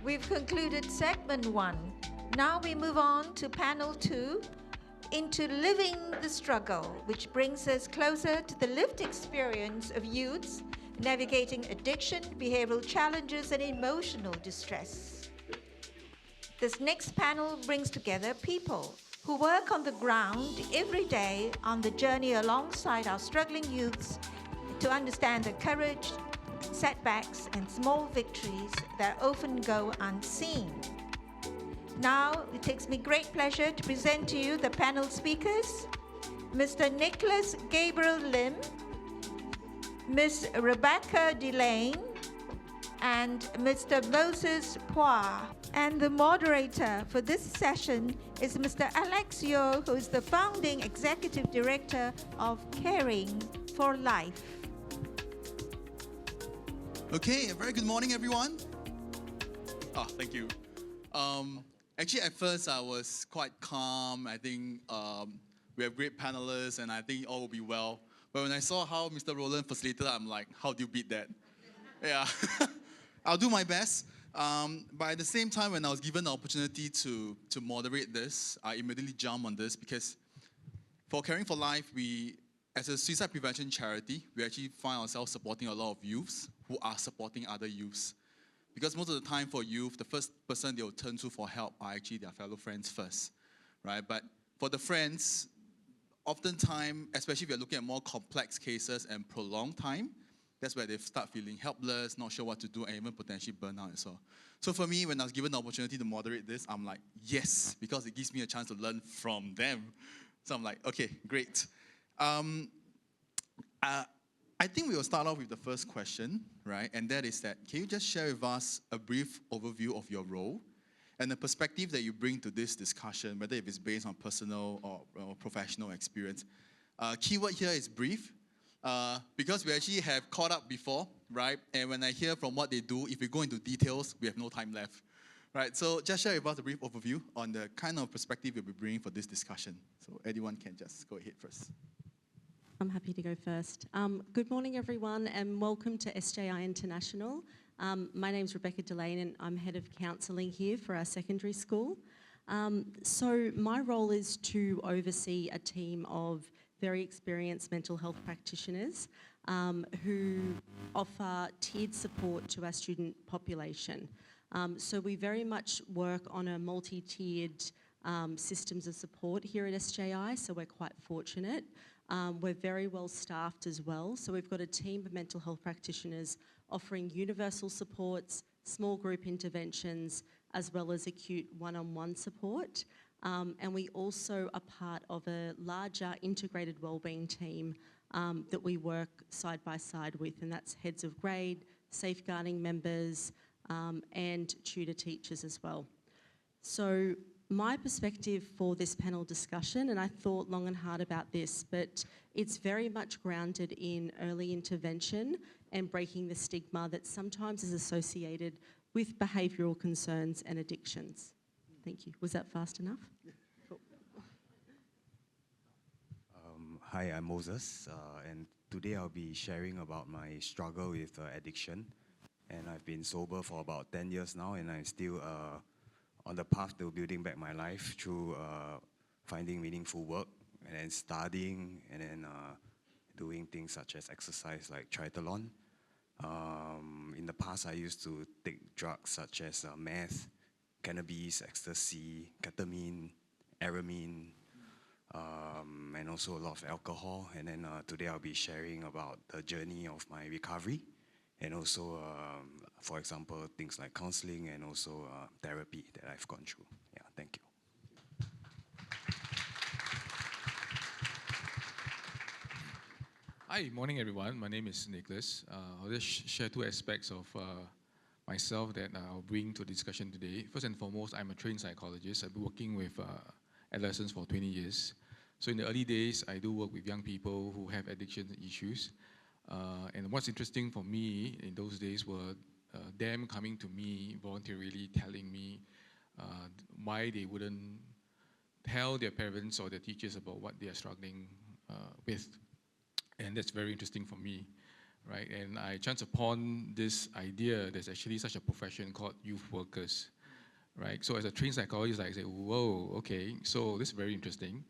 We've concluded segment 1. Now we move on to panel 2, into living the struggle, which brings us closer to the lived experience of youths navigating addiction, behavioral challenges, and emotional distress. This next panel brings together people who work on the ground every day on the journey alongside our struggling youths to understand the courage, setbacks, and small victories that often go unseen. Now, it takes me great pleasure to present to you the panel speakers, Mr. Nicholas Gabriel Lim, Ms. Rebecca Delane, and Mr. Moses Pua. And the moderator for this session is Mr. Alex Yeo, who is the founding executive director of Caring for Life. Okay, a very good morning, everyone. Thank you. Actually, at first, I was quite calm. I think we have great panelists, and I think all will be well. But when I saw how Mr. Roland facilitated, I'm like, how do you beat that? Yeah, I'll do my best. But at the same time, when I was given the opportunity to moderate this, I immediately jumped on this because for Caring for Life, as a suicide prevention charity, we actually find ourselves supporting a lot of youths who are supporting other youths. Because most of the time for youth, the first person they'll turn to for help are actually their fellow friends first, right? But for the friends, oftentimes, especially if you're looking at more complex cases and prolonged time, that's where they start feeling helpless, not sure what to do, and even potentially burn out as well. So for me, when I was given the opportunity to moderate this, I'm like, yes, because it gives me a chance to learn from them. So I'm like, okay, great. I think we will start off with the first question, right? And that is that, can you just share with us a brief overview of your role and the perspective that you bring to this discussion, whether if it's based on personal or professional experience? Keyword here is brief, because we actually have caught up before, right? And when I hear from what they do, if we go into details, we have no time left, right? So just share with us a brief overview on the kind of perspective you'll be bringing for this discussion. So anyone can just go ahead first. I'm happy to go first. Good morning, everyone, and welcome to SJI International. My name's Rebecca Delane, and I'm Head of Counselling here for our secondary school. So my role is to oversee a team of very experienced mental health practitioners who offer tiered support to our student population. So we very much work on a multi-tiered systems of support here at SJI, so we're quite fortunate. We're very well staffed as well, so we've got a team of mental health practitioners offering universal supports, small group interventions, as well as acute one-on-one support. And we also are part of a larger integrated wellbeing team that we work side by side with, and that's heads of grade, safeguarding members, and tutor teachers as well. So my perspective for this panel discussion, and I thought long and hard about this, but it's very much grounded in early intervention and breaking the stigma that sometimes is associated with behavioural concerns and addictions. Thank you. Was that fast enough? Yeah. Cool. Hi, I'm Moses, and today I'll be sharing about my struggle with addiction. And I've been sober for about 10 years now, and I'm still on the path to building back my life through finding meaningful work, and then studying, and then doing things such as exercise like triathlon. In the past, I used to take drugs such as meth, cannabis, ecstasy, ketamine, aramine, and also a lot of alcohol. And then today I'll be sharing about the journey of my recovery, and also, for example, things like counseling and also therapy that I've gone through. Yeah, thank you. Hi, morning everyone. My name is Nicholas. I'll just share two aspects of myself that I'll bring to the discussion today. First and foremost, I'm a trained psychologist. I've been working with adolescents for 20 years. So in the early days, I do work with young people who have addiction issues. And what's interesting for me in those days were them coming to me voluntarily telling me why they wouldn't tell their parents or their teachers about what they are struggling with. And that's very interesting for me, right? And I chanced upon this idea. There's actually such a profession called youth workers, right? So as a trained psychologist, I say, whoa, okay, so this is very interesting,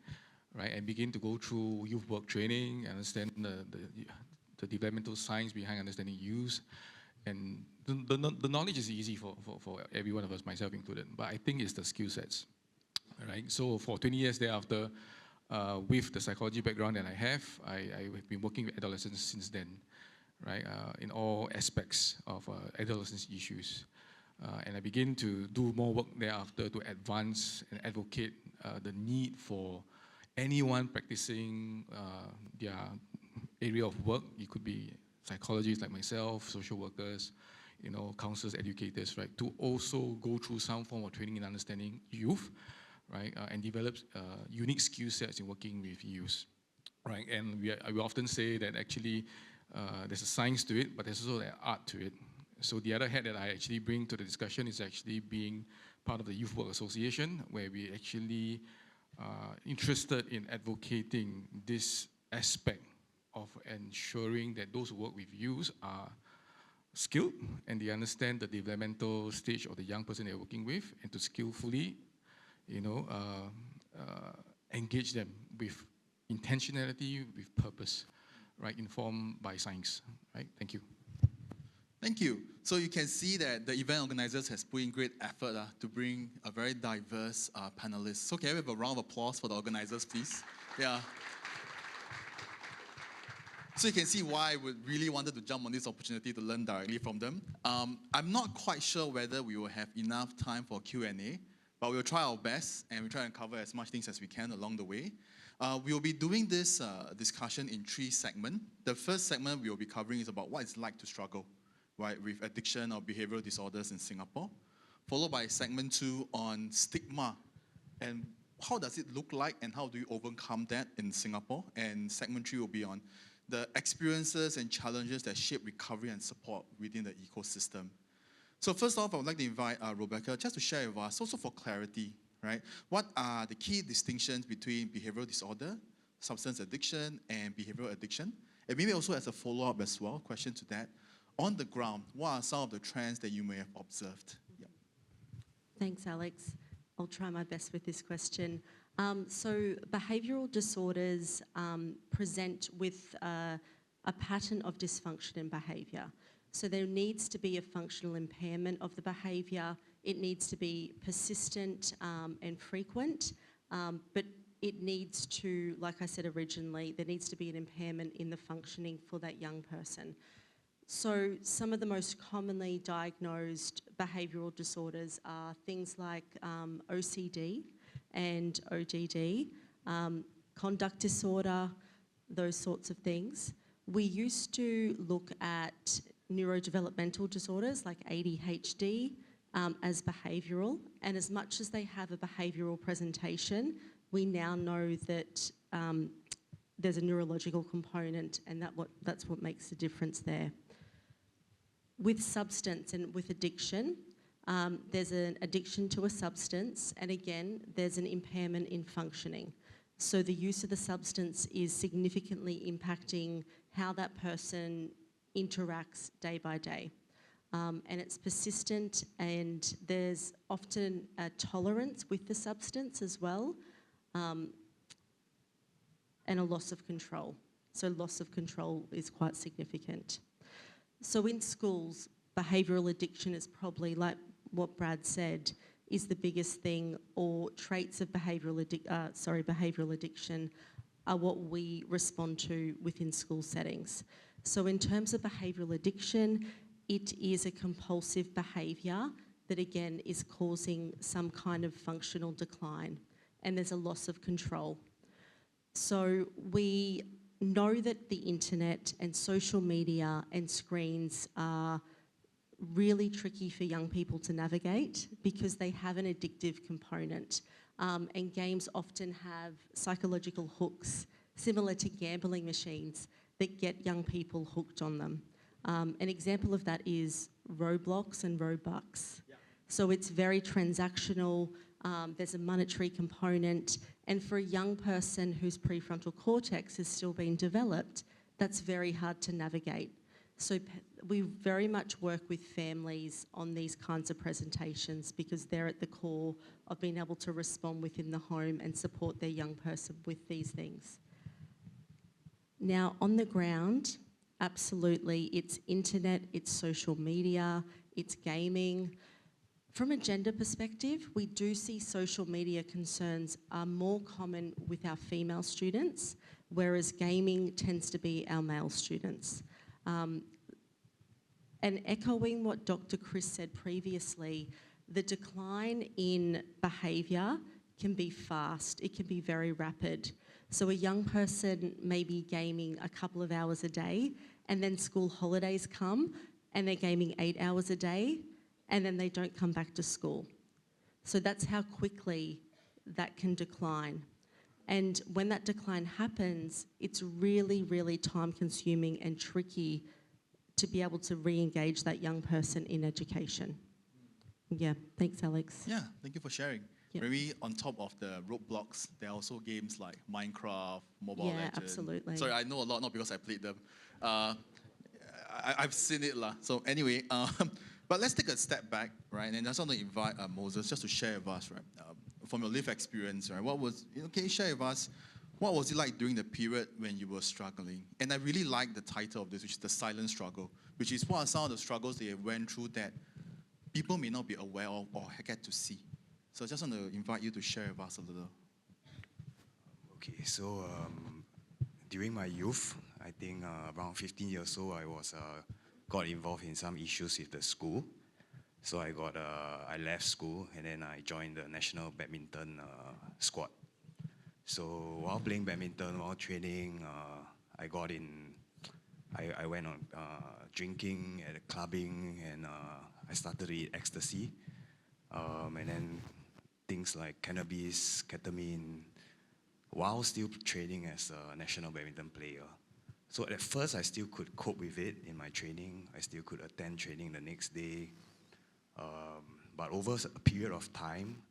right? And begin to go through youth work training, understand the developmental science behind understanding youth. And the knowledge is easy for every one of us, myself included, but I think it's the skill sets, right? So for 20 years thereafter, with the psychology background that I have been working with adolescents since then, right? In all aspects of adolescence issues. And I begin to do more work thereafter to advance and advocate the need for anyone practicing their area of work. It could be psychologists like myself, social workers, counselors, educators, right, to also go through some form of training in understanding youth, right, and develop unique skill sets in working with youth, right. And we often say that actually there's a science to it, but there's also an art to it. So the other hat that I actually bring to the discussion is actually being part of the Youth Work Association, where we actually interested in advocating this aspect of ensuring that those who work with youth are skilled and they understand the developmental stage of the young person they're working with, and to skillfully, engage them with intentionality, with purpose, right, informed by science, right? Thank you. Thank you. So you can see that the event organizers has put in great effort to bring a very diverse panelists. So can we have a round of applause for the organizers, please? Yeah. So you can see why we really wanted to jump on this opportunity to learn directly from them. I'm not quite sure whether we will have enough time for Q&A, but we'll try our best and we'll try and cover as much things as we can along the way. We will be doing this discussion in 3 segments. The first segment we will be covering is about what it's like to struggle, right, with addiction or behavioral disorders in Singapore, followed by segment 2 on stigma and how does it look like and how do you overcome that in Singapore, and segment 3 will be on the experiences and challenges that shape recovery and support within the ecosystem. So first off, I would like to invite Rebecca just to share with us, also for clarity, right? What are the key distinctions between behavioral disorder, substance addiction, and behavioral addiction? And maybe also as a follow-up as well, question to that, on the ground, what are some of the trends that you may have observed? Yep. Thanks, Alex. I'll try my best with this question. So behavioural disorders present with a pattern of dysfunction in behaviour. So there needs to be a functional impairment of the behaviour. It needs to be persistent and frequent, but it needs to, like I said originally, there needs to be an impairment in the functioning for that young person. So some of the most commonly diagnosed behavioural disorders are things like OCD and ODD, conduct disorder, those sorts of things. We used to look at neurodevelopmental disorders like ADHD as behavioural, and as much as they have a behavioural presentation, we now know that there's a neurological component, and that's what makes the difference there. With substance and with addiction, there's an addiction to a substance, and again, there's an impairment in functioning. So the use of the substance is significantly impacting how that person interacts day by day. And it's persistent, and there's often a tolerance with the substance as well, and a loss of control. So loss of control is quite significant. So in schools, behavioural addiction is probably, like what Brad said, is the biggest thing, or traits of behavioural addiction are what we respond to within school settings. So in terms of behavioural addiction, it is a compulsive behaviour that again is causing some kind of functional decline, and there's a loss of control. So we know that the internet and social media and screens are really tricky for young people to navigate because they have an addictive component, and games often have psychological hooks similar to gambling machines that get young people hooked on them. An example of that is Roblox and Robux. Yeah. So it's very transactional, there's a monetary component, and for a young person whose prefrontal cortex is still being developed, that's very hard to navigate. So we very much work with families on these kinds of presentations because they're at the core of being able to respond within the home and support their young person with these things. Now, on the ground, absolutely, it's internet, it's social media, it's gaming. From a gender perspective, we do see social media concerns are more common with our female students, whereas gaming tends to be our male students. And echoing what Dr. Chris said previously, the decline in behaviour can be fast, it can be very rapid. So a young person may be gaming a couple of hours a day, and then school holidays come and they're gaming 8 hours a day, and then they don't come back to school. So that's how quickly that can decline. And when that decline happens, it's really, really time consuming and tricky to be able to re-engage that young person in education. Yeah, thanks, Alex. Yeah, thank you for sharing. Yep. Maybe on top of the roadblocks, there are also games like Minecraft, Mobile Yeah, Legends. absolutely. Sorry, I know a lot, not because I played them. I've seen it lah. So anyway, but let's take a step back, right? And I just want to invite Moses just to share with us, right, from your lived experience, right? Can you share with us, what was it like during the period when you were struggling? And I really like the title of this, which is The Silent Struggle, which is what are some of the struggles they went through that people may not be aware of or get to see. So I just want to invite you to share with us a little. Okay, so during my youth, I think around 15 years old, I got involved in some issues with the school. So I left school and then I joined the national badminton squad. So while playing badminton, while training, I went on drinking and clubbing, and I started to eat ecstasy, and then things like cannabis, ketamine, while still training as a national badminton player. So at first, I still could cope with it in my training. I still could attend training the next day. But over a period of time,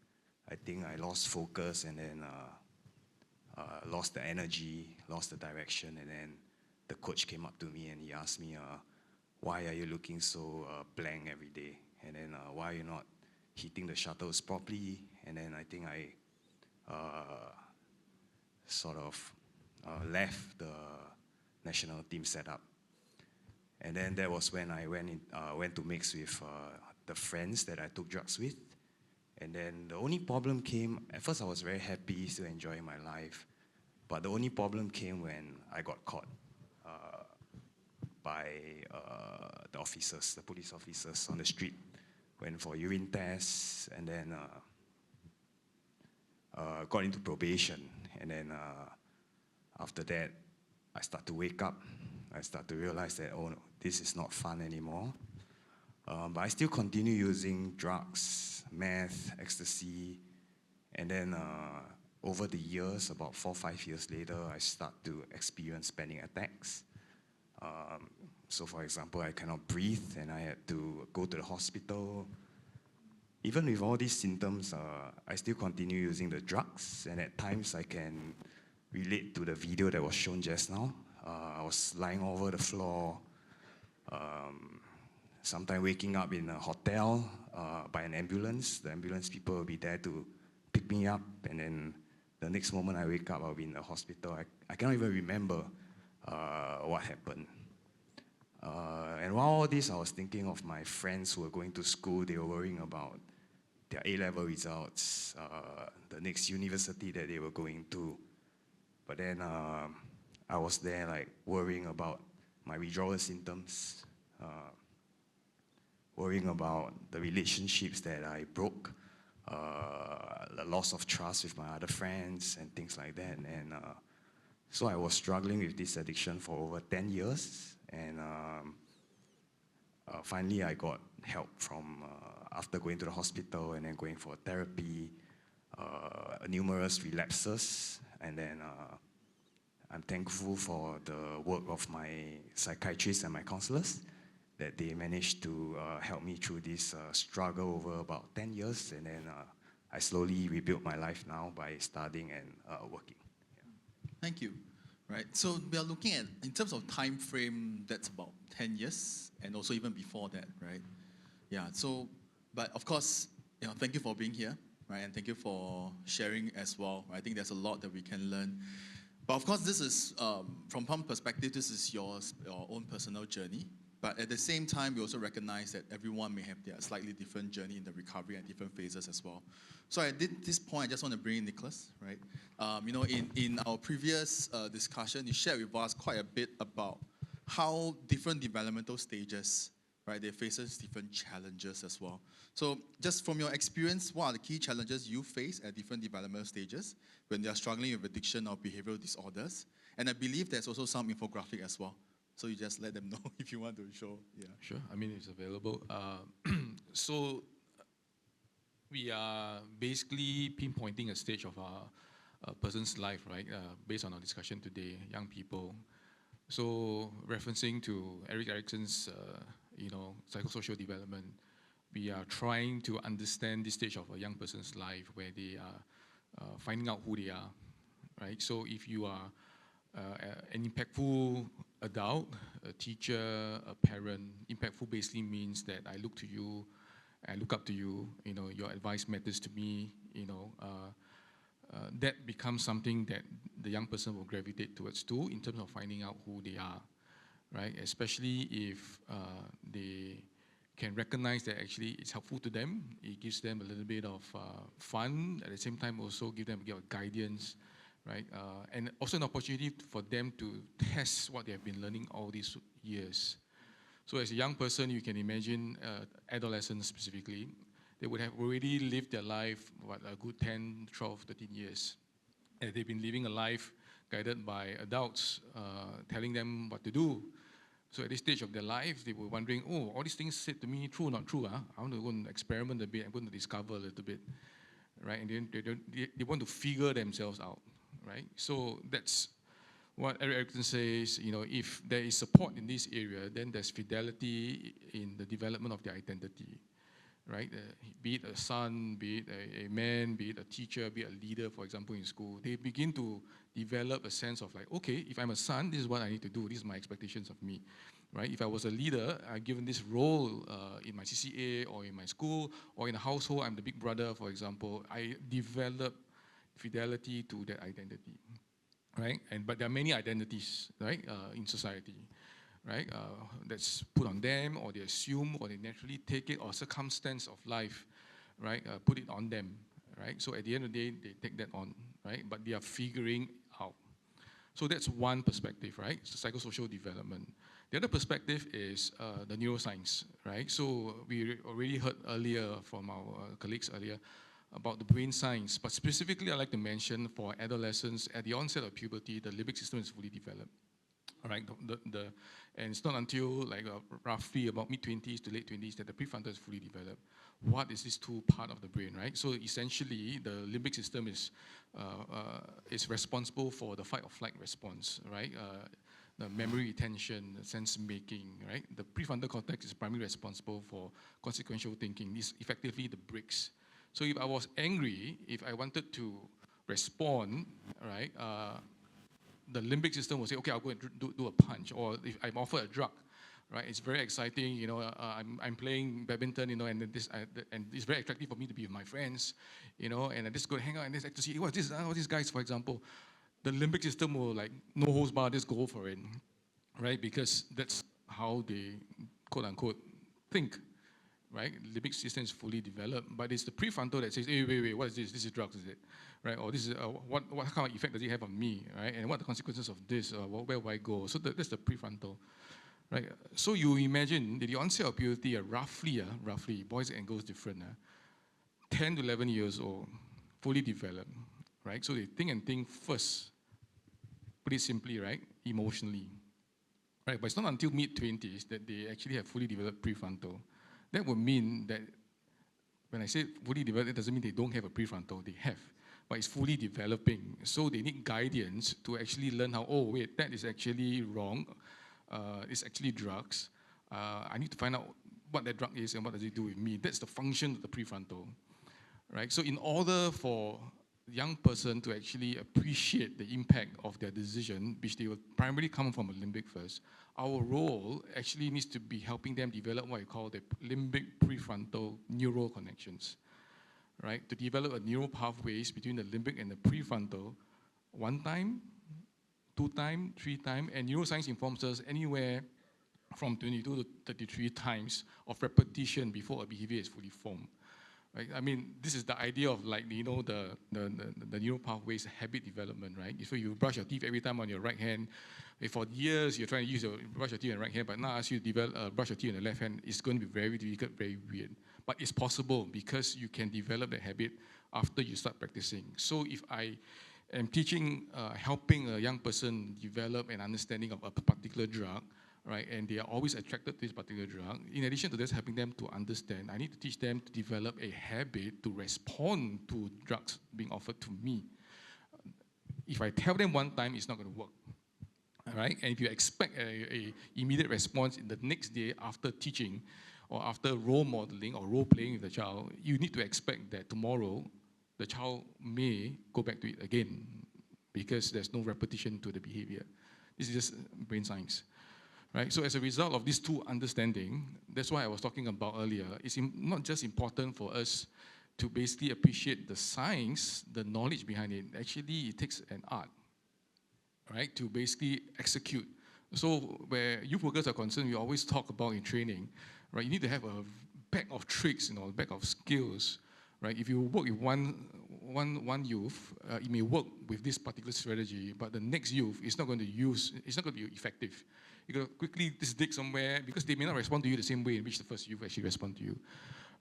I think I lost focus and then lost the energy, lost the direction, and then the coach came up to me and he asked me, why are you looking so blank every day? And then why are you not hitting the shuttles properly? And then I think I left the national team setup. And then that was when I went to mix with the friends that I took drugs with. And then the only problem came, at first I was very happy, still enjoying my life. But the only problem came when I got caught by the officers, the police officers on the street. Went for urine tests and then got into probation. And then after that, I start to wake up. I start to realize that, oh, no, this is not fun anymore. But I still continue using drugs, meth, ecstasy. And then over the years, about 4 or 5 years later, I start to experience panic attacks. So for example, I cannot breathe and I had to go to the hospital. Even with all these symptoms, I still continue using the drugs. And at times I can relate to the video that was shown just now. I was lying over the floor, sometimes waking up in a hotel by an ambulance. The ambulance people will be there to pick me up, and then the next moment I wake up, I'll be in the hospital. I cannot even remember what happened. And while all this, I was thinking of my friends who were going to school. They were worrying about their A-level results, the next university that they were going to. But then I was there like worrying about my withdrawal symptoms, worrying about the relationships that I broke, the loss of trust with my other friends and things like that. And so I was struggling with this addiction for over 10 years. And finally I got help from, after going to the hospital and then going for therapy, numerous relapses. And then I'm thankful for the work of my psychiatrists and my counselors, that they managed to help me through this struggle over about 10 years. And then I slowly rebuilt my life now by studying and working. Thank you. right? So we are looking at, in terms of time frame, that's about 10 years, and also even before that, right? Yeah, so, but of course, thank you for being here, right? And thank you for sharing as well. I think there's a lot that we can learn. But of course, this is, from one perspective, this is your own personal journey. But at the same time, we also recognize that everyone may have their slightly different journey in the recovery and different phases as well. So at this point, I just want to bring in Nicholas, right? In our previous discussion, you shared with us quite a bit about how different developmental stages, right, they faces different challenges as well. So just from your experience, what are the key challenges you face at different developmental stages when they are struggling with addiction or behavioral disorders? And I believe there's also some infographic as well. So you just let them know if you want to show. Yeah. Sure, I mean, it's available. So we are basically pinpointing a stage of a person's life, right, based on our discussion today, young people. So referencing to Erik Erikson's, psychosocial development, we are trying to understand this stage of a young person's life where they are finding out who they are, right? So if you are an impactful adult, a teacher, a parent, impactful basically means that I look to you, I look up to you, your advice matters to me, that becomes something that the young person will gravitate towards too in terms of finding out who they are, right? Especially if they can recognize that actually it's helpful to them, it gives them a little bit of fun, at the same time also give them a bit of guidance, right? And also an opportunity for them to test what they have been learning all these years. So as a young person, you can imagine adolescents specifically, they would have already lived their life, a good 10, 12, 13 years. And they've been living a life guided by adults, telling them what to do. So at this stage of their life, they were wondering, oh, all these things said to me, true or not true? Huh? I want to go and experiment a bit, I'm going to discover a little bit, right? And then they want to figure themselves out, right? So that's what Erik Erikson says, if there is support in this area, then there's fidelity in the development of their identity, right? Be it a son, be it a man, be it a teacher, be it a leader, for example, in school, they begin to develop a sense of like, okay, if I'm a son, this is what I need to do, this is my expectations of me, right? If I was a leader, I'm given this role in my CCA or in my school or in a household, I'm the big brother, for example, I develop fidelity to that identity. Right, but there are many identities, right, in society, right, that's put on them, or they assume, or they naturally take it, or circumstance of life, right, put it on them, right. So at the end of the day, they take that on, right, but they are figuring out. So that's one perspective, right, so psychosocial development. The other perspective is the neuroscience, right. So we already heard earlier from our colleagues earlier about the brain science, but specifically I'd like to mention for adolescents, at the onset of puberty, the limbic system is fully developed. All right, and it's not until like roughly about mid-20s to late 20s that the prefrontal is fully developed. What is this tool part of the brain, right? So essentially, the limbic system is responsible for the fight or flight response, right? The memory retention, the sense making, right? The prefrontal cortex is primarily responsible for consequential thinking. This is effectively the bricks. So if I was angry, if I wanted to respond, right, the limbic system will say, okay, I'll go and do a punch. Or if I'm offered a drug, right, it's very exciting, I'm playing badminton, and it's very attractive for me to be with my friends, and I just go hang out and just to see, what's these guys, for example. The limbic system will like, no holds barred, just go for it, right, because that's how they, quote unquote, think. Right, limbic system is fully developed, but it's the prefrontal that says, hey, wait, what is this? This is drugs, is it? Right, or this is what kind of effect does it have on me? Right, and what are the consequences of this? Where will I go? So that's the prefrontal, right? So you imagine that the onset of puberty, roughly, boys and girls different, 10 to 11 years old, fully developed, right? So they think first, put it simply, right, emotionally, right? But it's not until mid-20s that they actually have fully developed prefrontal. That would mean that when I say fully developed, it doesn't mean they don't have a prefrontal, they have, but it's fully developing. So they need guidance to actually learn how, oh wait, that is actually wrong, it's actually drugs. I need to find out what that drug is and what does it do with me. That's the function of the prefrontal, right? So in order for young person to actually appreciate the impact of their decision, which they will primarily come from a limbic first. Our role actually needs to be helping them develop what I call the limbic prefrontal neural connections, right? To develop a neural pathways between the limbic and the prefrontal, 1 time, 2 time, 3 time, and neuroscience informs us anywhere from 22 to 33 times of repetition before a behavior is fully formed. Right? I mean, this is the idea of like, you know, the neural pathways habit development, right? So you brush your teeth every time on your right hand. If for years you're trying to brush your teeth on the right hand, but now I ask you to brush your teeth on the left hand, it's going to be very difficult, very weird. But it's possible because you can develop the habit after you start practicing. So if I am teaching, helping a young person develop an understanding of a particular drug, right, and they are always attracted to this particular drug. In addition to this, helping them to understand, I need to teach them to develop a habit to respond to drugs being offered to me. If I tell them 1 time, it's not going to work. All right? And if you expect a immediate response in the next day after teaching or after role modeling or role playing with the child, you need to expect that tomorrow the child may go back to it again because there's no repetition to the behavior. This is just brain science. Right? So as a result of these 2 understanding, that's why I was talking about earlier, it's not just important for us to basically appreciate the science, the knowledge behind it. Actually, it takes an art, right, to basically execute. So where youth workers are concerned, we always talk about in training, right, you need to have a bag of tricks, a bag of skills, right? If you work with one youth, it may work with this particular strategy, but the next youth is not going to be effective. You got to quickly just dig somewhere because they may not respond to you the same way in which the first youth actually respond to you,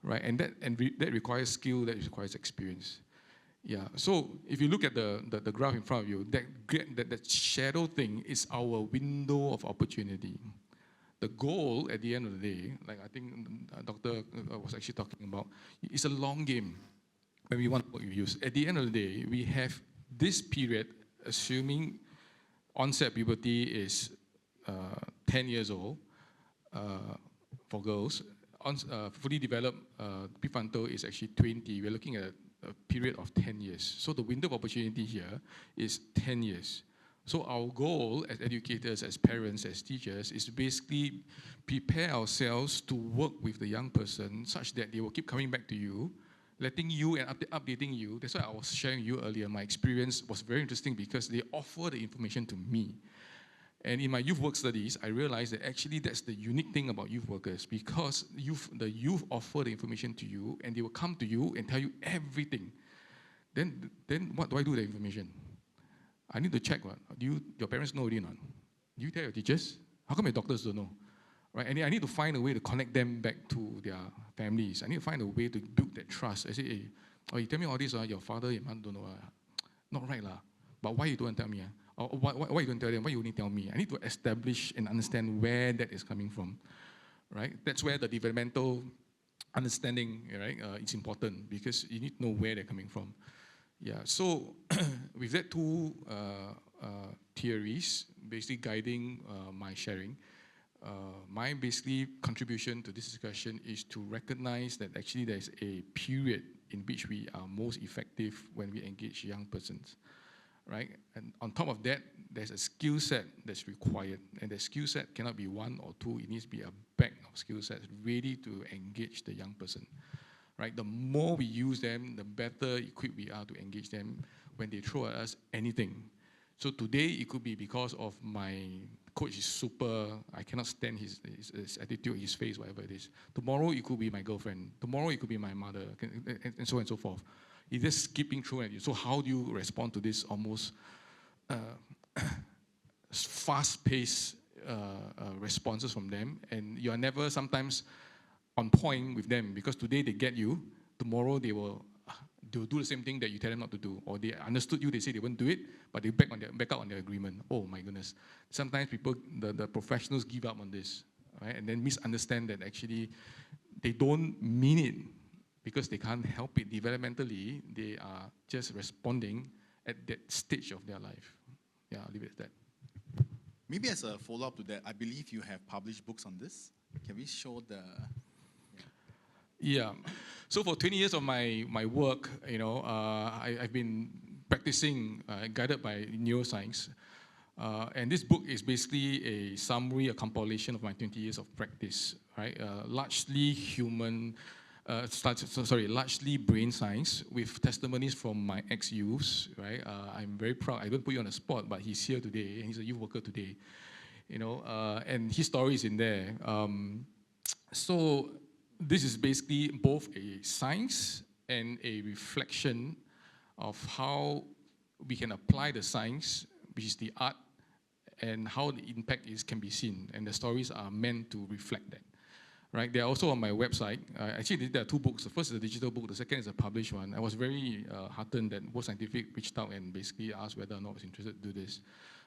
right? And that requires skill, that requires experience. Yeah. So if you look at the graph in front of you, that shadow thing is our window of opportunity. The goal at the end of the day, like I think Dr. was actually talking about, it's a long game when we want to work with youth. At the end of the day, we have this period, assuming onset puberty is 10 years old for girls. Fully developed prefrontal is actually 20. We're looking at a period of 10 years. So the window of opportunity here is 10 years. So our goal as educators, as parents, as teachers is to basically prepare ourselves to work with the young person such that they will keep coming back to you, letting you and updating you. That's why I was sharing you earlier. My experience was very interesting because they offer the information to me. And in my youth work studies, I realized that actually that's the unique thing about youth workers because the youth offer the information to you and they will come to you and tell you everything. Then what do I do with the information? I need to check what. Your parents know already or not? Do you tell your teachers? How come your doctors don't know? Right? And I need to find a way to connect them back to their families. I need to find a way to build that trust. I say, hey, you tell me all this, your father, your mother don't know. Not right lah. But why you don't tell me? Or why you don't tell them? Why you only tell me? I need to establish and understand where that is coming from. Right? That's where the developmental understanding, right, is important because you need to know where they're coming from. Yeah, so with that 2 theories basically guiding my sharing, my basically contribution to this discussion is to recognize that actually there's a period in which we are most effective when we engage young persons, right? And on top of that, there's a skill set that's required, and the skill set cannot be 1 or 2, it needs to be a bag of skill sets ready to engage the young person. Right? The more we use them, the better equipped we are to engage them when they throw at us anything. So today, it could be because of my coach is super, I cannot stand his attitude, his face, whatever it is. Tomorrow, it could be my girlfriend. Tomorrow, it could be my mother, and so on and so forth. It's just skipping through at you. So how do you respond to this almost fast-paced responses from them? And you are never sometimes on point with them because today they get you, tomorrow they will do the same thing that you tell them not to do, or they understood you, they say they won't do it, but they back out on their agreement. Oh my goodness! Sometimes people, the professionals, give up on this, right? And then misunderstand that actually they don't mean it because they can't help it. Developmentally, they are just responding at that stage of their life. Yeah, I'll leave it at that. Maybe as a follow-up to that, I believe you have published books on this. Can we show the... Yeah. So for 20 years of my work, I've been practicing, guided by neuroscience. And this book is basically a summary, a compilation of my 20 years of practice, right? Largely largely brain science with testimonies from my ex-youths, right? I'm very proud. I don't put you on the spot, but he's here today, and he's a youth worker today, and his story is in there. So this is basically both a science and a reflection of how we can apply the science, which is the art, and how the impact can be seen. And the stories are meant to reflect that. Right? They're also on my website. Actually, there are two books. The first is a digital book. The second is a published one. I was very heartened that World Scientific reached out and basically asked whether or not I was interested to do this.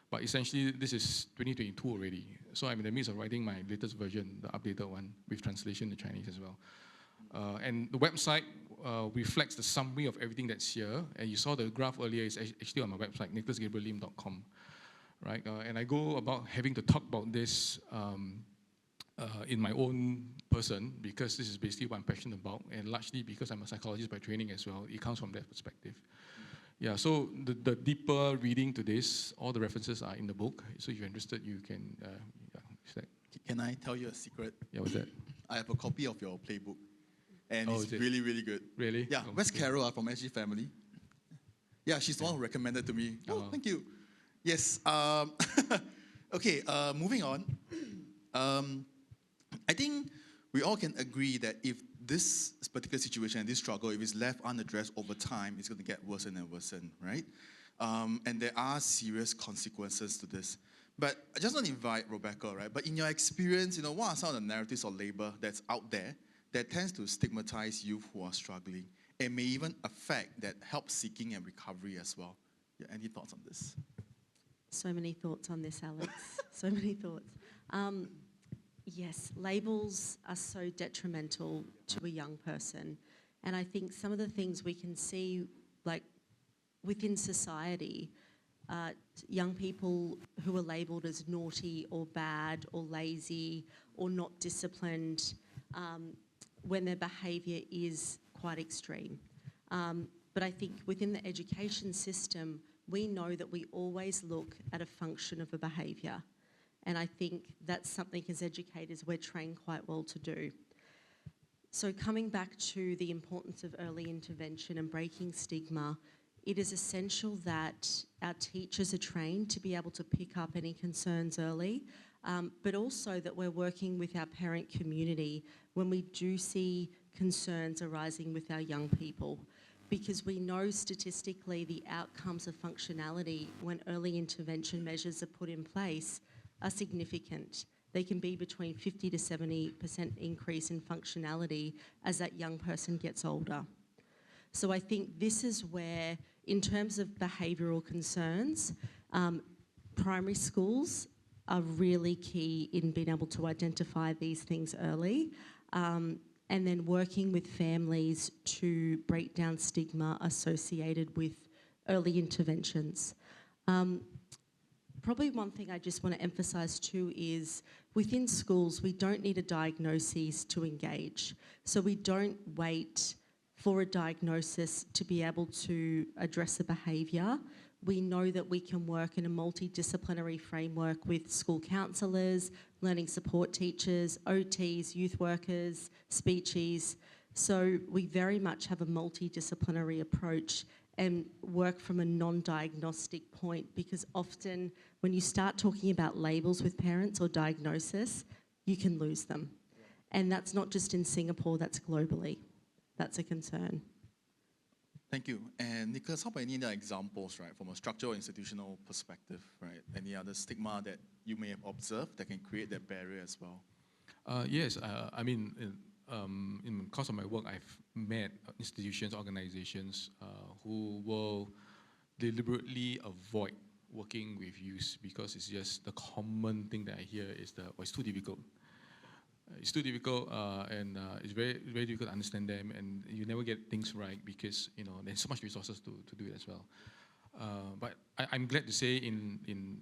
But essentially, this is 2022 already. So I'm in the midst of writing my latest version, the updated one, with translation to Chinese as well. And the website reflects the summary of everything that's here. And you saw the graph earlier. It's actually on my website, nicholasgabriellim.com. Right? And I go about having to talk about this in my own person, because this is basically what I'm passionate about, and largely because I'm a psychologist by training as well. It comes from that perspective. Yeah, so the deeper reading to this, all the references are in the book. So if you're interested, you can. Can I tell you a secret? Yeah, what's that? I have a copy of your playbook, and it's really, really good. Really? Yeah, where's Carol from SG Family? Yeah, she's the one who recommended to me. Oh, thank you. Yes. Okay, moving on. I think we all can agree that if this particular situation and this struggle, if it's left unaddressed over time, it's going to get worse and worse, right? And there are serious consequences to this. But I just want to invite Rebecca, right? But in your experience, what are some of the narratives or label that's out there that tends to stigmatize youth who are struggling and may even affect that help seeking and recovery as well? Yeah, any thoughts on this? So many thoughts on this, Alex. So many thoughts. Yes, labels are so detrimental to a young person. And I think some of the things we can see, like within society, young people who are labelled as naughty or bad or lazy or not disciplined when their behaviour is quite extreme. But I think within the education system, we know that we always look at a function of a behaviour. And I think that's something as educators we're trained quite well to do. So coming back to the importance of early intervention and breaking stigma, it is essential that our teachers are trained to be able to pick up any concerns early, but also that we're working with our parent community when we do see concerns arising with our young people. Because we know statistically the outcomes of functionality when early intervention measures are put in place are significant. They can be between 50 to 70% increase in functionality as that young person gets older. So I think this is where, in terms of behavioural concerns, primary schools are really key in being able to identify these things early, and then working with families to break down stigma associated with early interventions. Probably one thing I just want to emphasise too is within schools we don't need a diagnosis to engage. So we don't wait for a diagnosis to be able to address a behaviour. We know that we can work in a multidisciplinary framework with school counsellors, learning support teachers, OTs, youth workers, speechies. So we very much have a multidisciplinary approach and work from a non-diagnostic point, because often when you start talking about labels with parents or diagnosis, you can lose them. And that's not just in Singapore, that's globally. That's a concern. Thank you. And Nicholas, how about any other examples, right, from a structural institutional perspective, right? Any other stigma that you may have observed that can create that barrier as well? Yes, I mean, in the course of my work, I've met institutions, organizations who will deliberately avoid working with youth because it's just the common thing that I hear is it's too difficult. It's too difficult, and it's very, very difficult to understand them, and you never get things right because there's so much resources to do it as well. But I'm glad to say in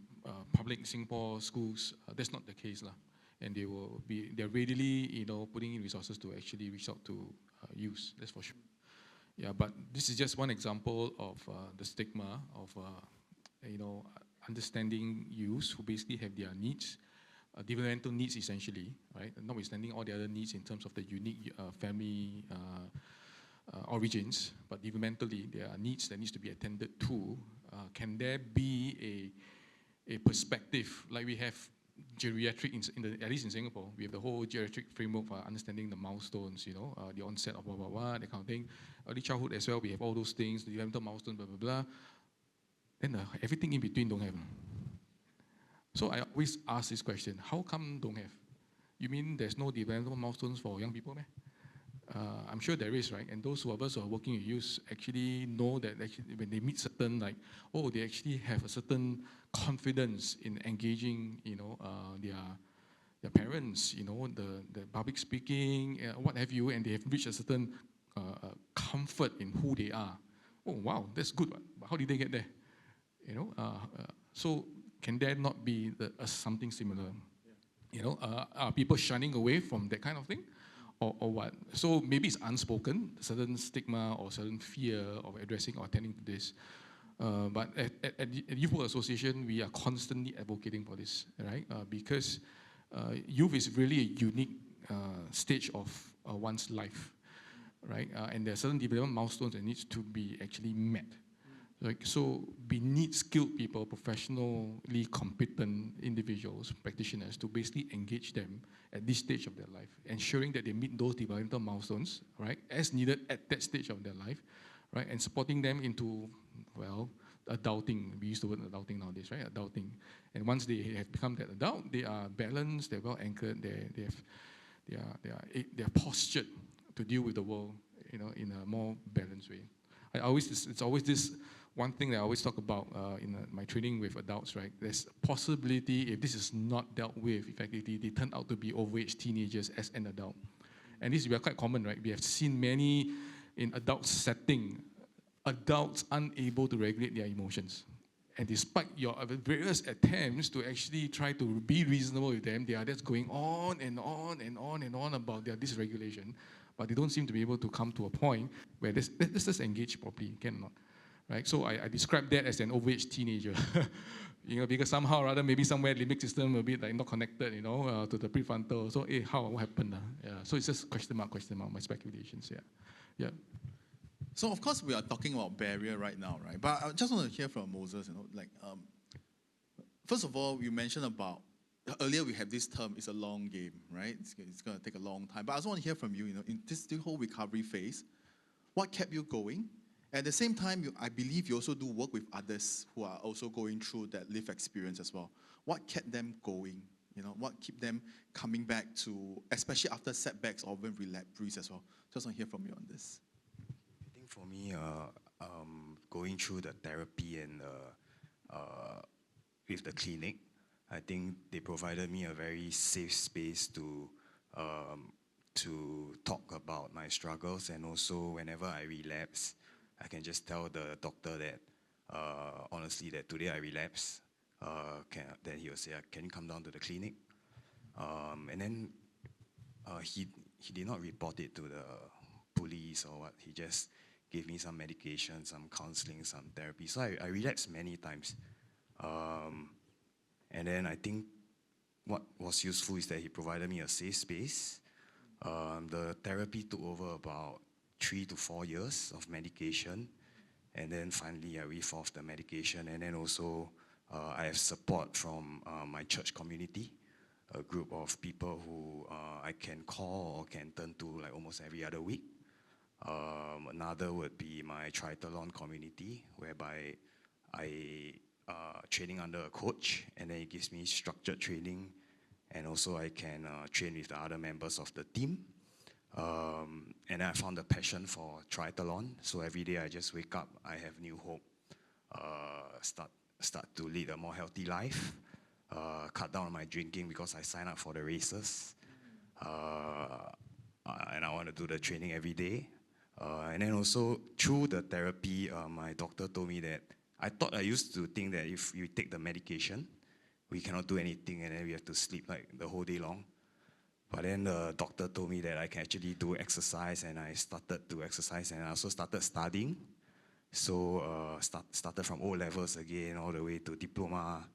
public Singapore schools, that's not the case, lah. and they're readily putting in resources to actually reach out to youth. That's for sure. Yeah, but this is just one example of the stigma of understanding youth who basically have their needs, developmental needs essentially, right? Notwithstanding all the other needs in terms of the unique family origins, but developmentally there are needs that needs to be attended to. Can there be a perspective like we have geriatric at least in Singapore, we have the whole geriatric framework for understanding the milestones, the onset of blah blah blah, that kind of thing. Early childhood as well, we have all those things, the developmental milestones, blah blah blah. Then everything in between don't have. So I always ask this question: how come don't have? You mean there's no developmental milestones for young people, I'm sure there is, right? And those of us who are working with youth actually know that actually when they meet certain, they actually have a certain confidence in engaging, their parents, the public speaking, what have you, and they have reached a certain comfort in who they are. Oh, wow, that's good. But how did they get there? So can there not be something similar? Are people shunning away from that kind of thing? Or what? So maybe it's unspoken, certain stigma or certain fear of addressing or attending to this. But at Youth Work Association, we are constantly advocating for this, right? Because youth is really a unique stage of one's life, right? And there are certain development milestones that needs to be actually met. So we need skilled people, professionally competent individuals, practitioners, to basically engage them at this stage of their life, ensuring that they meet those developmental milestones, right, as needed at that stage of their life, right, and supporting them into, adulting. We use the word adulting nowadays, right, adulting. And once they have become that adult, they are balanced, they're well anchored, they are postured to deal with the world, in a more balanced way. It's always this one thing that I always talk about in my training with adults, right? There's a possibility if this is not dealt with effectively, they turn out to be overage teenagers as an adult. And this is quite common, right? We have seen many in adult setting, adults unable to regulate their emotions. And despite your various attempts to actually try to be reasonable with them, they are just going on and on and on and on about their dysregulation, but they don't seem to be able to come to a point where let's just engage properly, cannot. Right? So I describe that as an overage teenager, because somehow or other, maybe somewhere the limbic system a bit not connected, to the prefrontal. So, what happened? Yeah. So it's just question mark, my speculations. Yeah. So of course we are talking about barrier right now, right? But I just want to hear from Moses. First of all, you mentioned about earlier we have this term. It's a long game, right? It's going to take a long time. But I also want to hear from you. In this whole recovery phase, what kept you going? At the same time, I believe you also do work with others who are also going through that lived experience as well. What kept them going? What keep them coming back to, especially after setbacks or even relapse as well? Just want to hear from you on this. I think for me, going through the therapy and with the clinic, I think they provided me a very safe space to talk about my struggles, and also whenever I relapse, I can just tell the doctor that, honestly, that today I relapse. Then he will say, can you come down to the clinic? And then he did not report it to the police or what. He just gave me some medication, some counseling, some therapy. So I relapsed many times. And then I think what was useful is that he provided me a safe space. The therapy took over about 3 to 4 years of medication, and then finally I weaned off the medication. And then also I have support from my church community, a group of people who I can call or can turn to almost every other week. Another would be my triathlon community, whereby I training under a coach, and then he gives me structured training, and also I can train with the other members of the team. And I found a passion for triathlon. So every day I just wake up, I have new hope. Start to lead a more healthy life. Cut down on my drinking because I sign up for the races. And I want to do the training every day. And then also through the therapy, my doctor told me that I used to think that if you take the medication, we cannot do anything, and then we have to sleep like the whole day long. But then the doctor told me that I can actually do exercise, and I started to exercise, and I also started studying. So started from O levels again, all the way to diploma,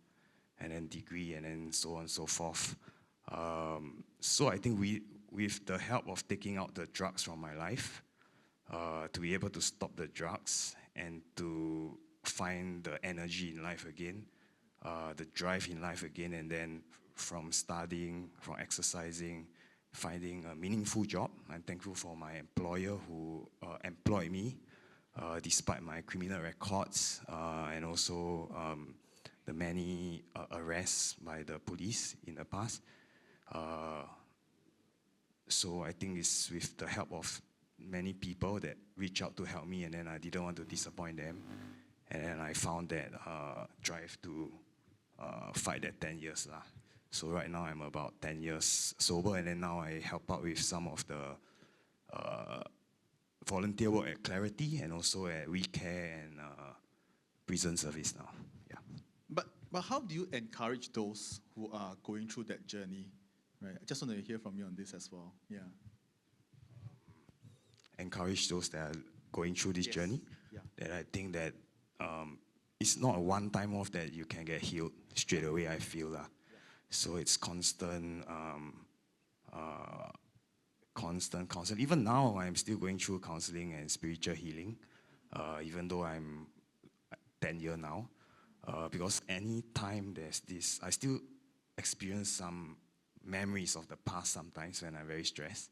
and then degree, and then so on and so forth. So I think with the help of taking out the drugs from my life, to be able to stop the drugs and to find the energy in life again, the drive in life again, and then from studying, from exercising, finding a meaningful job. I'm thankful for my employer who employed me despite my criminal records and also the many arrests by the police in the past. So I think it's with the help of many people that reach out to help me, and then I didn't want to disappoint them. And then I found that drive to fight that 10 years. So right now I'm about 10 years sober, and then now I help out with some of the volunteer work at Clarity and also at WeCare and prison service now. Yeah. But how do you encourage those who are going through that journey? Right. I just want to hear from you on this as well. Yeah. Encourage those that are going through this journey. Yeah. That I think that it's not a one-time off that you can get healed straight away, I feel. Yeah. So it's constant, constant counseling. Even now, I'm still going through counseling and spiritual healing, even though I'm 10 years now. Because any time there's this, I still experience some memories of the past sometimes when I'm very stressed.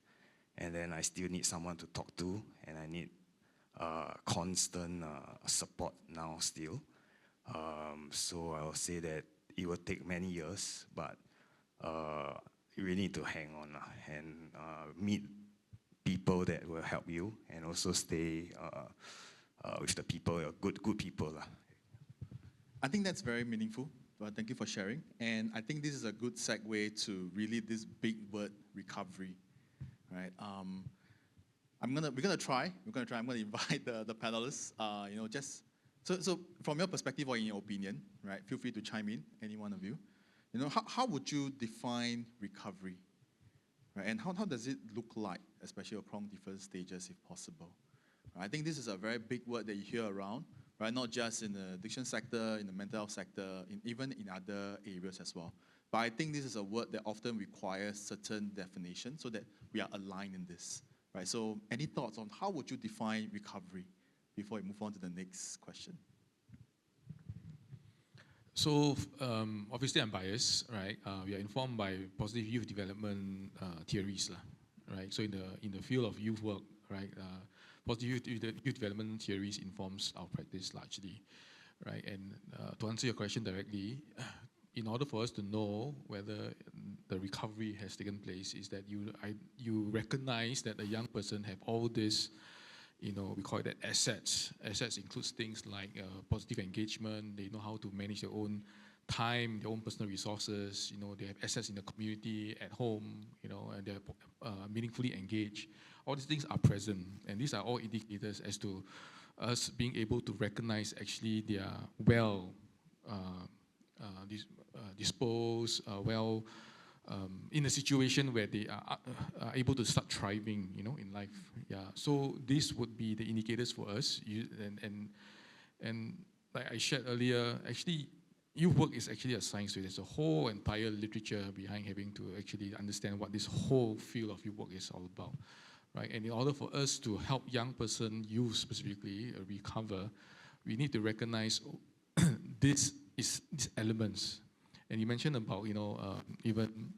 And then I still need someone to talk to, and I need constant support now still. So I will say that it will take many years, but you really need to hang on and meet people that will help you, and also stay with the people, good people. I think that's very meaningful. Well, thank you for sharing. And I think this is a good segue to really this big word, recovery. Right. We're gonna try. I'm gonna invite the panelists. Just so from your perspective or in your opinion, right? Feel free to chime in, any one of you. How would you define recovery, right? And how does it look like, especially across different stages, if possible? Right? I think this is a very big word that you hear around, right? Not just in the addiction sector, in the mental health sector, even in other areas as well. But I think this is a word that often requires certain definition so that we are aligned in this, right? So any thoughts on how would you define recovery before we move on to the next question? So obviously I'm biased, right? We are informed by positive youth development theories, right? So in the field of youth work, right? Positive youth development theories informs our practice largely, right? And to answer your question directly, in order for us to know whether the recovery has taken place, is that you recognize that a young person have all this, we call it assets. Assets includes things like positive engagement. They know how to manage their own time, their own personal resources. They have assets in the community, at home. And they're meaningfully engaged. All these things are present, and these are all indicators as to us being able to recognize actually they are well disposed, in a situation where they are able to start thriving, in life. Yeah. So this would be the indicators for us. And like I shared earlier, actually, youth work is actually a science. So there's a whole entire literature behind having to actually understand what this whole field of youth work is all about, right? And in order for us to help young person, youth specifically, recover, we need to recognize these elements. And you mentioned about, even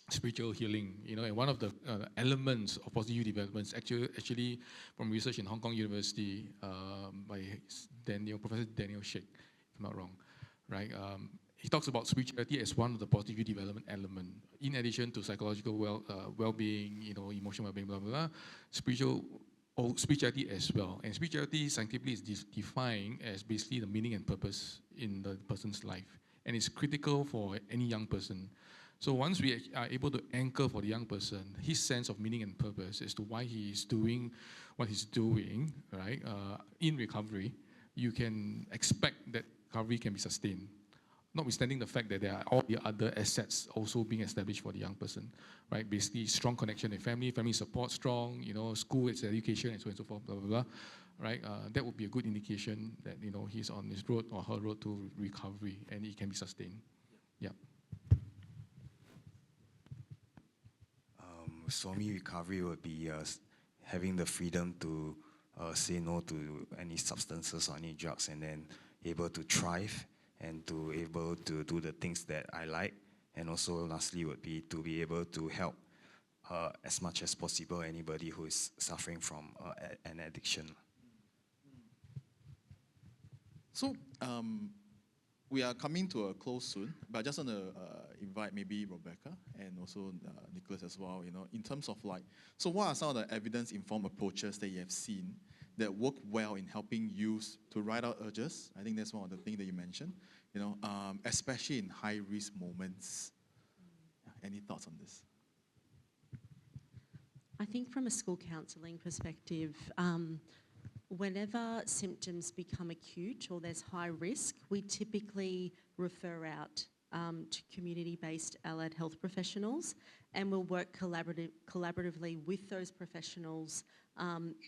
spiritual healing, and one of the elements of positive youth development is actually from research in Hong Kong University by Professor Daniel Sheikh, if I'm not wrong, right? He talks about spirituality as one of the positive youth development elements. In addition to psychological well-being, emotional well-being, blah, blah, blah, spirituality as well. And spirituality scientifically is defined as basically the meaning and purpose in the person's life. And it's critical for any young person. So once we are able to anchor for the young person his sense of meaning and purpose as to why he is doing what he's doing, right, in recovery, you can expect that recovery can be sustained. notwithstanding the fact that there are all the other assets also being established for the young person, right? Basically, strong connection in family, family support strong, school, its education, and so on and so forth, blah, blah, blah, right? That would be a good indication that, he's on his road or her road to recovery and it can be sustained. Yeah. For me, recovery would be having the freedom to say no to any substances or any drugs, and then able to thrive and to able to do the things that I like. And also lastly would be to be able to help as much as possible anybody who is suffering from an addiction. So we are coming to a close soon, but I just want to invite maybe Rebecca and also Nicholas as well, in terms of so what are some of the evidence-informed approaches that you have seen that work well in helping youth to ride out urges? I think that's one of the things that you mentioned, especially in high-risk moments. Any thoughts on this? I think from a school counselling perspective, whenever symptoms become acute or there's high risk, we typically refer out to community-based allied health professionals, and we'll work collaboratively with those professionals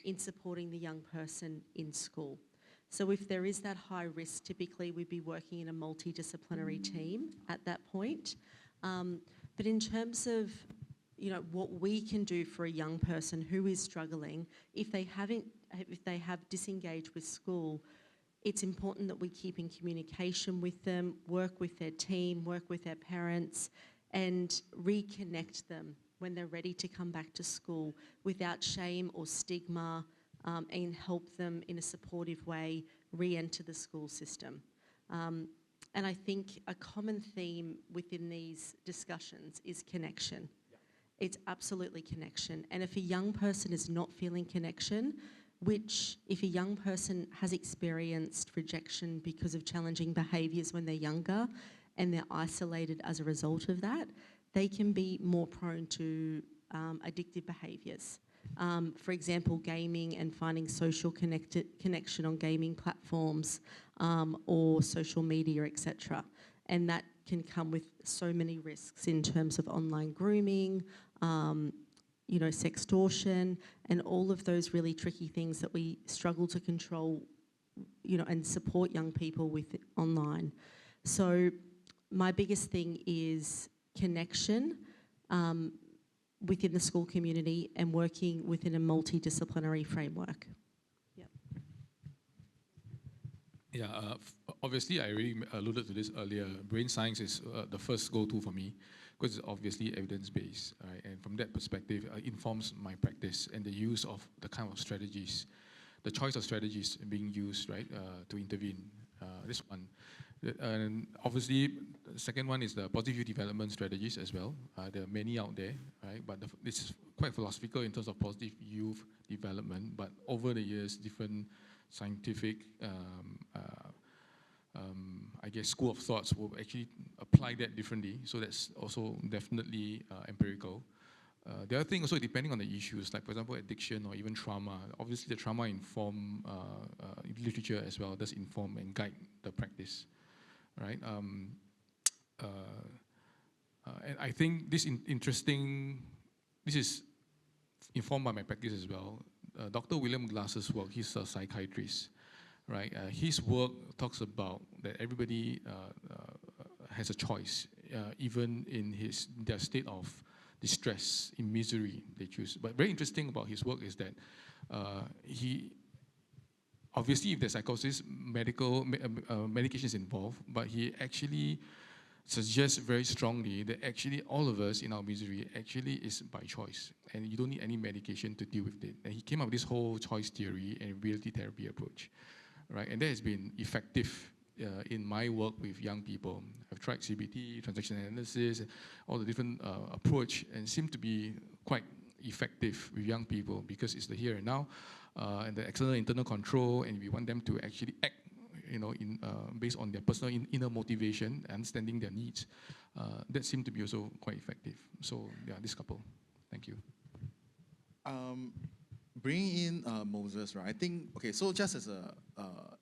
in supporting the young person in school. So if there is that high risk, typically we'd be working in a multidisciplinary team at that point. But in terms of what we can do for a young person who is struggling, if they have disengaged with school, it's important that we keep in communication with them, work with their team, work with their parents, and reconnect them when they're ready to come back to school without shame or stigma, and help them in a supportive way re-enter the school system. And I think a common theme within these discussions is connection. It's absolutely connection. And if a young person is not feeling connection, which if a young person has experienced rejection because of challenging behaviours when they're younger and they're isolated as a result of that, they can be more prone to addictive behaviours. For example, gaming and finding social connection on gaming platforms or social media, etc. And that can come with so many risks in terms of online grooming, sextortion, and all of those really tricky things that we struggle to control, and support young people with online. So my biggest thing is connection within the school community and working within a multidisciplinary framework. Yep. Yeah, obviously I already alluded to this earlier. Brain science is the first go-to for me because it's obviously evidence-based, right? And from that perspective, it informs my practice and the use of the kind of strategies, the choice of strategies being used, right, to intervene. This one. And obviously, the second one is the positive youth development strategies as well. There are many out there, right? But this is quite philosophical in terms of positive youth development. But over the years, different scientific, I guess, school of thoughts will actually apply that differently. So that's also definitely empirical. The other thing also, depending on the issues, like for example, addiction or even trauma, obviously the trauma-informed literature as well does inform and guide the practice, right? And I think this this is informed by my practice as well. Dr. William Glass's work, he's a psychiatrist, right? His work talks about that everybody has a choice, even in their state of distress, in misery, they choose. But very interesting about his work is that he, obviously if there's psychosis, medication is involved, but he actually suggests very strongly that actually all of us in our misery actually is by choice, and you don't need any medication to deal with it. And he came up with this whole choice theory and reality therapy approach, right? And that has been effective in my work with young people. I've tried CBT, transaction analysis, all the different approach, and seem to be quite effective with young people because it's the here and now, and the external internal control, and we want them to actually act, based on their personal inner motivation, understanding their needs. That seemed to be also quite effective. So yeah, this couple. Thank you. Bringing in Moses, right? I think, okay, so just as a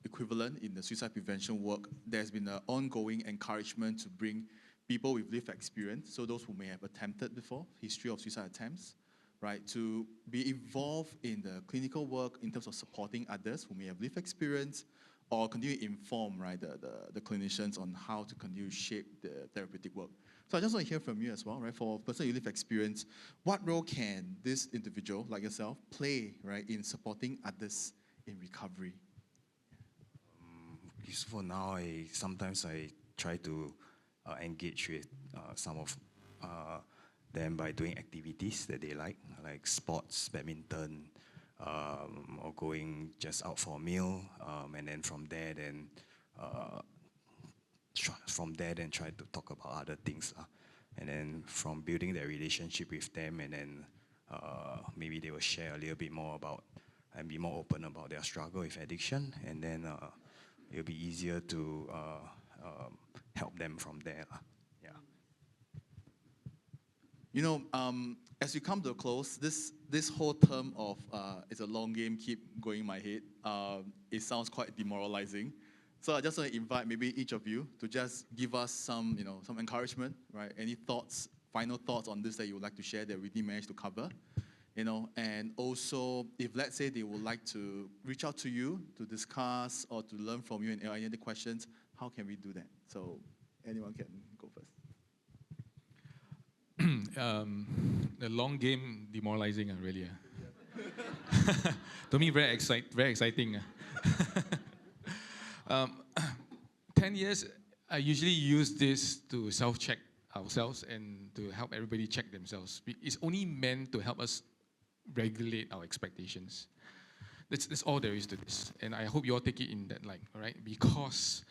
equivalent in the suicide prevention work, there's been an ongoing encouragement to bring people with lived experience, so those who may have attempted before, history of suicide attempts, right, to be involved in the clinical work in terms of supporting others who may have lived experience, or continue to inform, right, the clinicians on how to continue to shape the therapeutic work. So I just want to hear from you as well, right, for a person with lived experience, what role can this individual, like yourself, play, right, in supporting others in recovery? For now, sometimes I try to engage with some of them by doing activities that they like sports, badminton, or going just out for a meal, and then from there try to talk about other things, and then from building that relationship with them, and then maybe they will share a little bit more about and be more open about their struggle with addiction, and then it'll be easier to help them from there. Yeah. You know, as we come to a close, this whole term of it's a long game keep going in my head. It sounds quite demoralizing. So I just want to invite maybe each of you to just give us some encouragement, right? Any thoughts, final thoughts on this that you would like to share that we didn't manage to cover, and also if let's say they would like to reach out to you to discuss or to learn from you and any other questions, how can we do that? So anyone can go first. The long game demoralizing, really. To me, very exciting. 10 years, I usually use this to self-check ourselves and to help everybody check themselves. It's only meant to help us regulate our expectations. That's all there is to this. And I hope you all take it in that light, all right? Because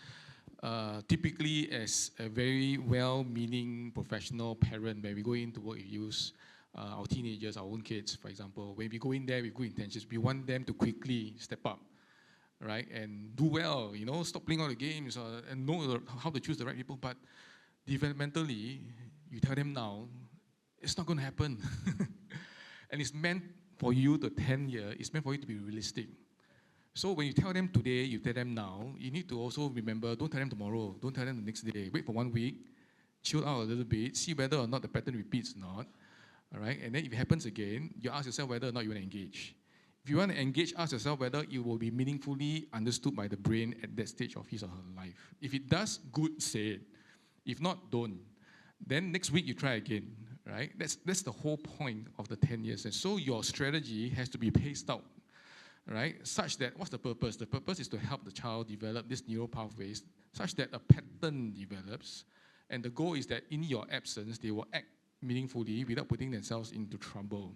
typically, as a very well-meaning professional parent, when we go into work, we use our teenagers, our own kids, for example. When we go in there with good intentions, we want them to quickly step up, right, and do well, stop playing all the games and know how to choose the right people. But developmentally, you tell them now, it's not going to happen. And it's meant for you, the 10-year, it's meant for you to be realistic. So when you tell them today, you tell them now, you need to also remember, don't tell them tomorrow, don't tell them the next day. Wait for 1 week, chill out a little bit, see whether or not the pattern repeats or not. All right? And then if it happens again, you ask yourself whether or not you want to engage. If you want to engage, ask yourself whether it will be meaningfully understood by the brain at that stage of his or her life. If it does, good, say it. If not, don't. Then next week you try again, right? That's the whole point of the 10 years. And so your strategy has to be paced out, right? Such that, what's the purpose? The purpose is to help the child develop these neural pathways such that a pattern develops. And the goal is that in your absence, they will act meaningfully without putting themselves into trouble,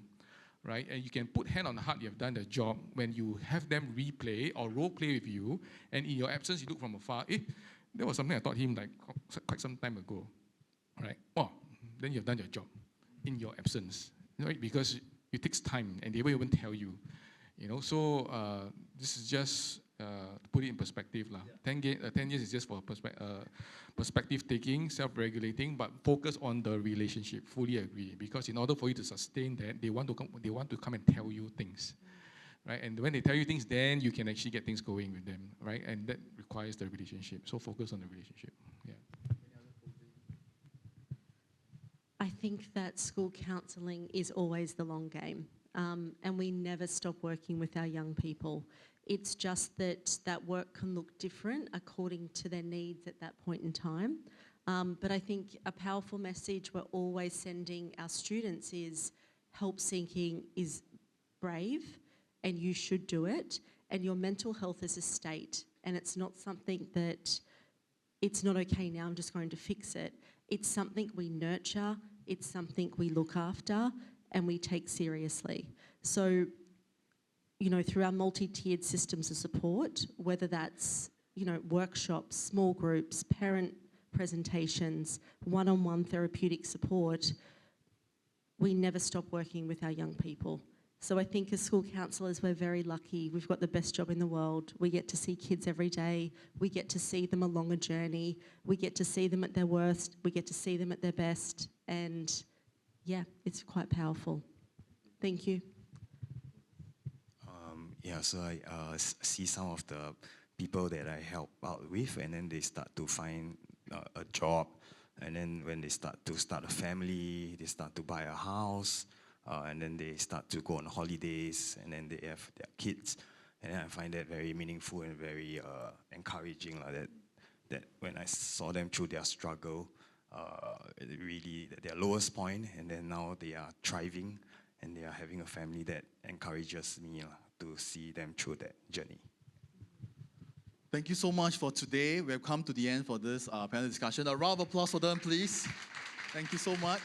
right? And you can put hand on the heart, you have done the job when you have them replay or role play with you, and in your absence, you look from afar, that was something I taught him like quite some time ago, right? Oh, then you've done your job in your absence, right? Because it takes time, and they will even tell you, So this is just to put it in perspective, lah. 10 years is just for perspective taking, self-regulating, but focus on the relationship. Fully agree, because in order for you to sustain that, they want to come and tell you things, right? And when they tell you things, then you can actually get things going with them, right? And that requires the relationship. So focus on the relationship. Yeah. I think that school counselling is always the long game, and we never stop working with our young people. It's just that work can look different according to their needs at that point in time. But I think a powerful message we're always sending our students is help seeking is brave, and you should do it. And your mental health is a state, and it's not something that it's not okay now, I'm just going to fix it. It's something we nurture, it's something we look after, and we take seriously. So, through our multi-tiered systems of support, whether that's, workshops, small groups, parent presentations, one-on-one therapeutic support, we never stop working with our young people. So I think as school counsellors, we're very lucky. We've got the best job in the world. We get to see kids every day. We get to see them along a journey. We get to see them at their worst. We get to see them at their best. And yeah, it's quite powerful. Thank you. So I see some of the people that I help out with, and then they start to find a job, and then when they start a family, they start to buy a house, and then they start to go on holidays, and then they have their kids, and then I find that very meaningful and very encouraging, that when I saw them through their struggle, really at their lowest point, and then now they are thriving, and they are having a family that encourages me to see them through that journey. Thank you so much for today. We have come to the end for this panel discussion. A round of applause for them, please. Thank you so much.